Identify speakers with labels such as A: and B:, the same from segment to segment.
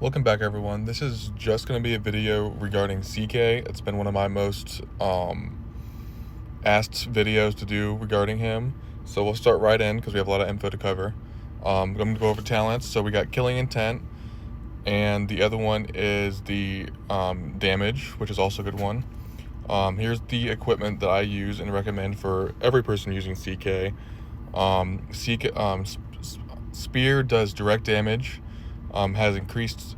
A: Welcome back, everyone. This is just going to be a video regarding CK. It's been one of my most asked videos to do regarding him. So we'll start right in because we have a lot of info to cover. I'm going to go over talents. So we got Killing Intent, and the other one is the Damage, which is also a good one. Here's the equipment that I use and recommend for every person using CK. Spear does direct damage, has increased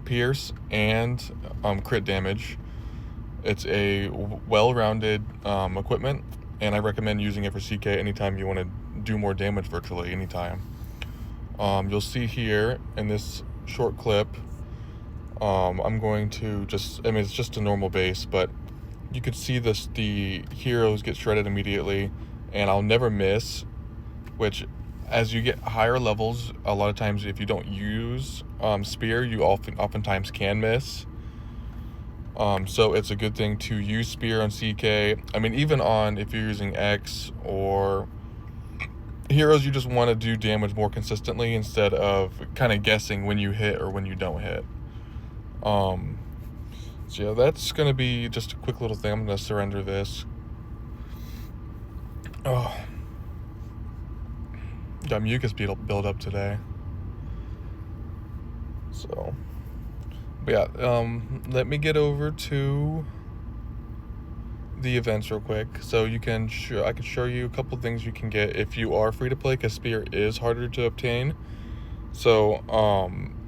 A: pierce and crit damage. It's a well-rounded equipment, and I recommend using it for CK anytime you want to do more damage virtually anytime. You'll see here in this short clip, I'm going to it's just a normal base, but you could see the heroes get shredded immediately, and I'll never miss, which as you get higher levels, a lot of times if you don't use spear, you oftentimes can miss. So it's a good thing to use spear on CK. I mean, even on if you're using X or heroes, you just want to do damage more consistently instead of kind of guessing when you hit or when you don't hit. So yeah, that's gonna be just a quick little thing. I'm gonna surrender this. Oh, got mucus build up today. So, but yeah, let me get over to the events real quick. So I can show you a couple things you can get if you are free to play, because spear is harder to obtain. So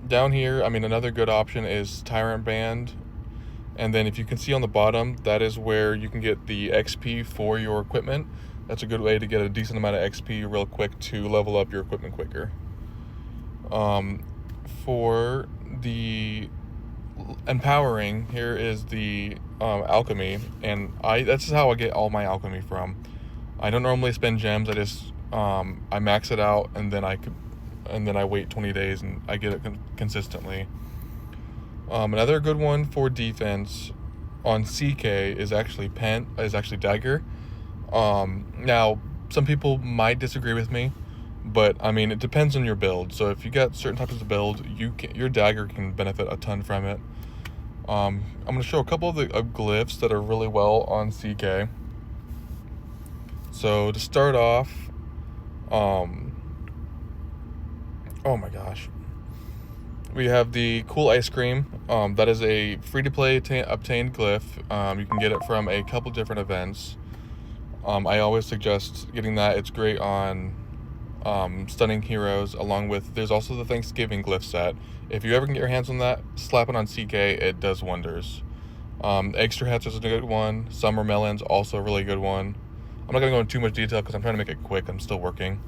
A: down here, I mean, another good option is Tyrant Band, and then if you can see on the bottom, that is where you can get the XP for your equipment. That's a good way to get a decent amount of XP real quick to level up your equipment quicker. For the empowering, here is the alchemy, and that's how I get all my alchemy from. I don't normally spend gems. I just I max it out, and then I wait 20 days and I get it consistently. Another good one for defense on CK is actually dagger. Now some people might disagree with me, but I mean, it depends on your build. So if you got certain types of build, your dagger can benefit a ton from it. I'm going to show a couple of the glyphs that are really well on CK. So to start off, oh my gosh, we have the Cool Ice Cream. That is a free-to-play obtained glyph. You can get it from a couple different events. I always suggest getting that. It's great on stunning heroes, along with, there's also the Thanksgiving glyph set. If you ever can get your hands on that, slap it on CK, it does wonders. Extra Hats is a good one. Summer Melons, also a really good one. I'm not going to go into too much detail because I'm trying to make it quick. I'm still working.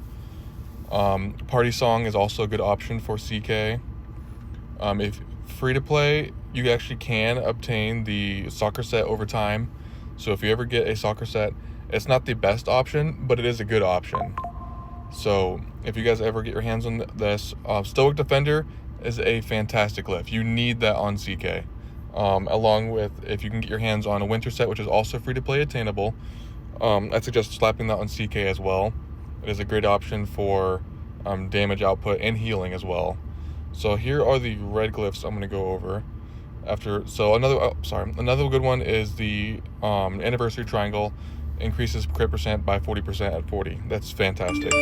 A: Party Song is also a good option for CK. If free to play, you actually can obtain the soccer set over time. So if you ever get a soccer set, it's not the best option, but it is a good option. So if you guys ever get your hands on this, Stoic Defender is a fantastic glyph. You need that on CK. Along with, if you can get your hands on a winter set, which is also free to play attainable, I suggest slapping that on CK as well. It is a great option for damage output and healing as well. So here are the red glyphs I'm going to go over after. So another good one is the Anniversary Triangle. Increases crit percent by 40% at 40. That's fantastic.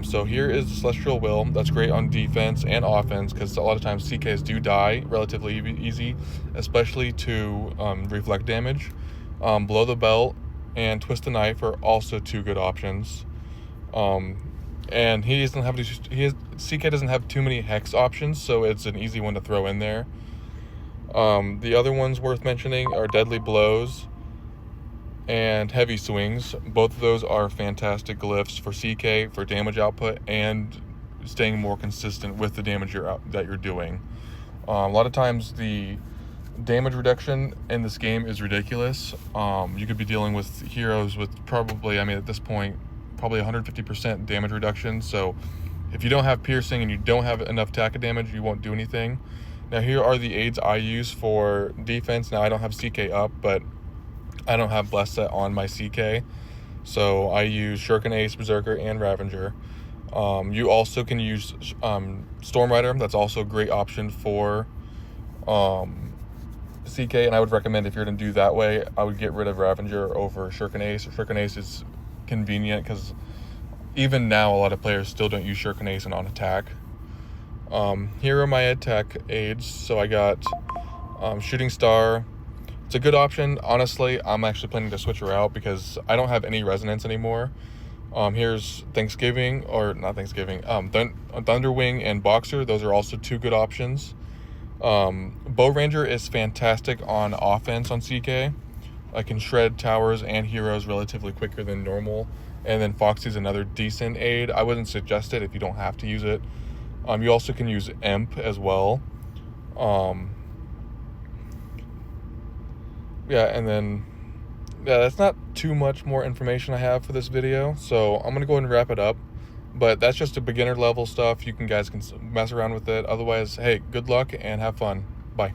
A: So here is the Celestial Will. That's great on defense and offense, because a lot of times CKs do die relatively easy, especially to reflect damage. Blow the Belt and Twist the Knife are also two good options. And CK doesn't have too many hex options, so it's an easy one to throw in there. The other ones worth mentioning are Deadly Blows and Heavy Swings. Both of those are fantastic glyphs for CK for damage output and staying more consistent with the damage that you're doing. A lot of times the damage reduction in this game is ridiculous. You could be dealing with heroes with probably, I mean, at this point, probably 150% damage reduction. So if you don't have piercing and you don't have enough attack damage, you won't do anything. Now here are the aids I use for defense. Now I don't have CK up, but I don't have Bless set on my CK, so I use Shuriken Ace, Berserker, and Ravager. You also can use Storm Rider, that's also a great option for CK, and I would recommend if you're going to do that way, I would get rid of Ravager over Shuriken Ace. Shuriken Ace is convenient because even now a lot of players still don't use Shuriken Ace and on attack. Here are my attack aids. So I got Shooting Star. It's a good option. Honestly, I'm actually planning to switch her out because I don't have any resonance anymore. Here's Thanksgiving, or not Thanksgiving, Thunderwing and Boxer. Those are also two good options. Bow Ranger is fantastic on offense on CK. I can shred towers and heroes relatively quicker than normal. And then Foxy's another decent aid. I wouldn't suggest it if you don't have to use it. You also can use Imp as well. Yeah, and then, yeah, that's not too much more information I have for this video. So I'm going to go ahead and wrap it up. But that's just a beginner level stuff. You guys can mess around with it. Otherwise, hey, good luck and have fun. Bye.